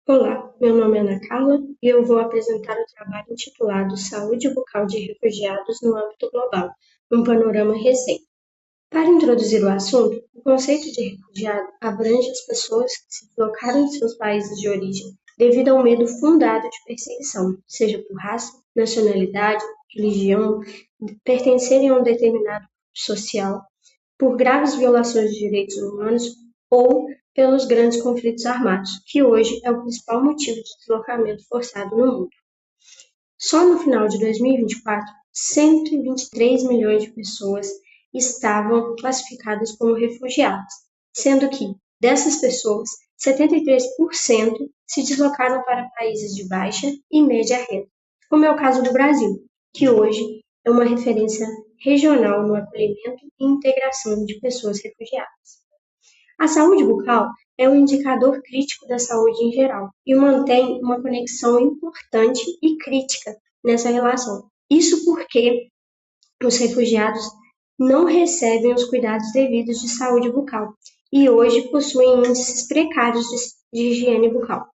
Olá, meu nome é Ana Carla e eu vou apresentar o trabalho intitulado Saúde bucal de refugiados no âmbito global, um panorama recente. Para introduzir o assunto, o conceito de refugiado abrange as pessoas que se deslocaram de seus países de origem devido a um medo fundado de perseguição, seja por raça, nacionalidade, religião, pertencerem a um determinado grupo social, por graves violações de direitos humanos ou pelos grandes conflitos armados, que hoje é o principal motivo de deslocamento forçado no mundo. Só no final de 2024, 123 milhões de pessoas estavam classificadas como refugiadas, sendo que, dessas pessoas, 73% se deslocaram para países de baixa e média renda, como é o caso do Brasil, que hoje é uma referência regional no acolhimento e integração de pessoas refugiadas. A saúde bucal é um indicador crítico da saúde em geral e mantém uma conexão importante e crítica nessa relação. Isso porque os refugiados não recebem os cuidados devidos de saúde bucal e hoje possuem índices precários de higiene bucal.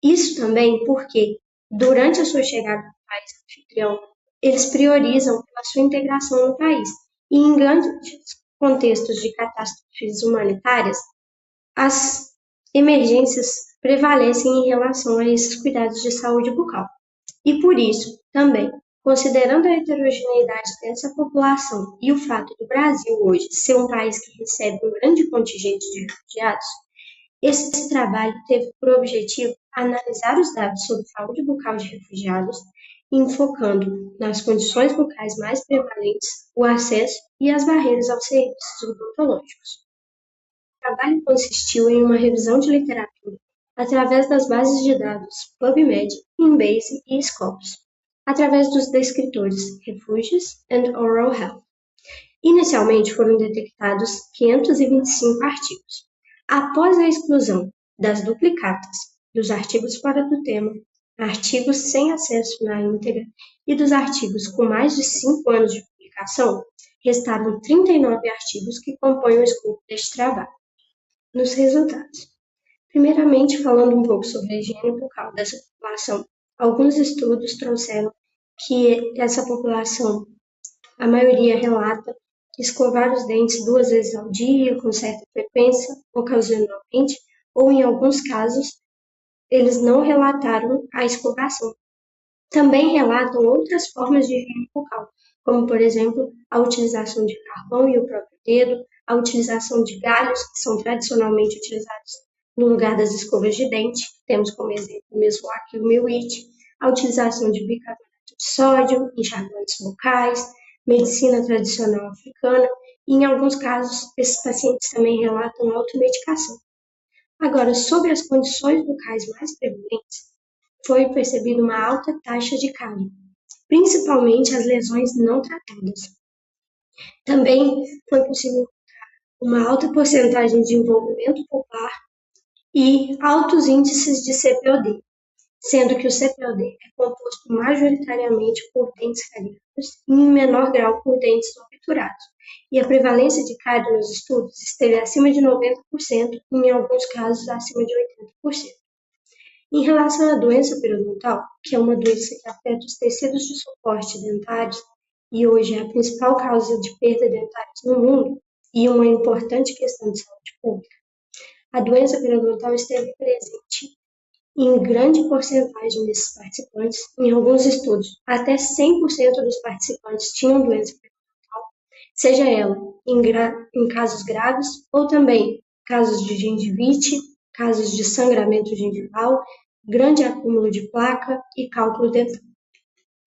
Isso também porque, durante a sua chegada no país anfitrião, eles priorizam a sua integração no país e, em grandes contextos de catástrofes humanitárias, as emergências prevalecem em relação a esses cuidados de saúde bucal. E por isso, também, considerando a heterogeneidade dessa população e o fato do Brasil hoje ser um país que recebe um grande contingente de refugiados, esse trabalho teve por objetivo analisar os dados sobre saúde bucal de refugiados, enfocando nas condições bucais mais prevalentes, o acesso e as barreiras aos serviços odontológicos. O trabalho consistiu em uma revisão de literatura através das bases de dados PubMed, Embase e Scopus, através dos descritores Refugees and Oral Health. Inicialmente foram detectados 525 artigos. Após a exclusão das duplicatas, dos artigos fora do tema, artigos sem acesso na íntegra e dos artigos com mais de 5 anos de publicação, restaram 39 artigos que compõem o escopo deste trabalho. Nos resultados. Primeiramente, falando um pouco sobre a higiene bucal dessa população, alguns estudos trouxeram que essa população, a maioria relata escovar os dentes 2 vezes ao dia, com certa frequência, ocasionalmente, ou em alguns casos, eles não relataram a escovação. Também relatam outras formas de higiene bucal, como, por exemplo, a utilização de carvão e o próprio dedo, a utilização de galhos, que são tradicionalmente utilizados no lugar das escovas de dente, temos como exemplo o meswak e o Mewitt, a utilização de bicarbonato de sódio, enxaguantes bucais, medicina tradicional africana, e em alguns casos esses pacientes também relatam automedicação. Agora, sobre as condições bucais mais prevalentes, foi percebida uma alta taxa de cárie, principalmente as lesões não tratadas. Também foi possível uma alta porcentagem de envolvimento pulpar e altos índices de CPOD, sendo que o CPOD é composto majoritariamente por dentes cariados e em menor grau por dentes obturados, e a prevalência de cárie nos estudos esteve acima de 90% e em alguns casos acima de 80%. Em relação à doença periodontal, que é uma doença que afeta os tecidos de suporte dentários e hoje é a principal causa de perda dentária no mundo e uma importante questão de saúde pública, a doença periodontal esteve presente em grande porcentagem desses participantes. Em alguns estudos, até 100% dos participantes tinham doença periodontal, seja ela em casos graves ou também casos de gengivite, casos de sangramento gengival, grande acúmulo de placa e cálculo dental.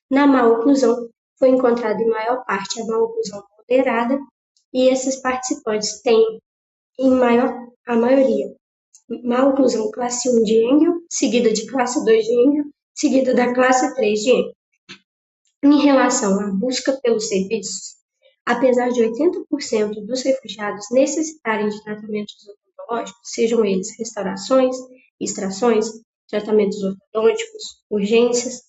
Na maloclusão, foi encontrada em maior parte a maloclusão moderada e esses participantes têm, a maioria, maloclusão classe 1 de Engel, seguida de classe 2 de Engel, seguida da classe 3 de Engel. Em relação à busca pelos serviços, apesar de 80% dos refugiados necessitarem de tratamentos odontológicos, sejam eles restaurações, extrações, tratamentos ortodônticos, urgências,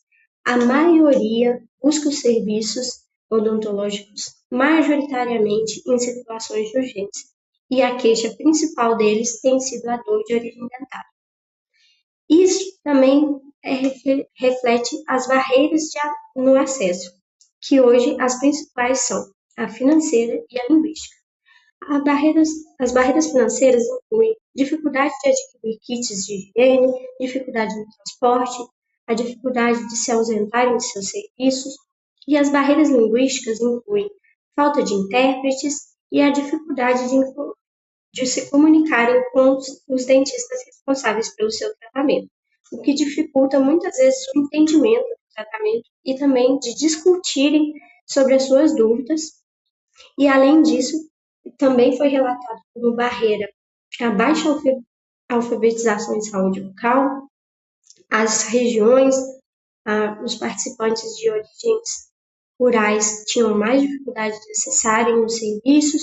a maioria busca os serviços odontológicos majoritariamente em situações de urgência, e a queixa principal deles tem sido a dor de origem dentária. Isso também reflete as barreiras no acesso, que hoje as principais são a financeira e a linguística. As barreiras financeiras incluem dificuldade de adquirir kits de higiene, dificuldade no transporte, a dificuldade de se ausentarem de seus serviços, e as barreiras linguísticas incluem falta de intérpretes e a dificuldade de se comunicarem com os dentistas responsáveis pelo seu tratamento, o que dificulta muitas vezes o entendimento do tratamento e também de discutirem sobre as suas dúvidas. E, além disso, também foi relatado como barreira a baixa alfabetização em saúde bucal, as regiões, os participantes de origens rurais tinham mais dificuldade de acessarem os serviços,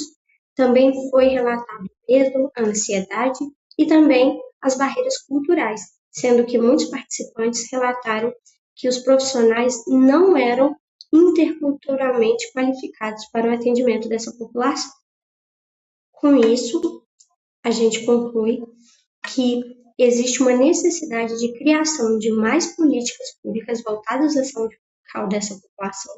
também foi relatado o medo, a ansiedade e também as barreiras culturais, sendo que muitos participantes relataram que os profissionais não eram interculturalmente qualificados para o atendimento dessa população. Com isso, a gente conclui que existe uma necessidade de criação de mais políticas públicas voltadas à saúde bucal dessa população,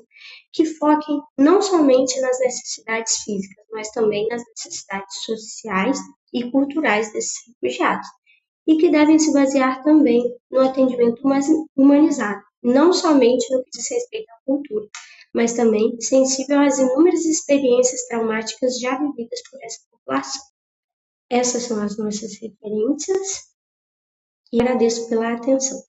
que foquem não somente nas necessidades físicas, mas também nas necessidades sociais e culturais desses refugiados, e que devem se basear também no atendimento humanizado, não somente no que diz respeito à cultura, mas também sensível às inúmeras experiências traumáticas já vividas por essa população. Essas são as nossas referências e agradeço pela atenção.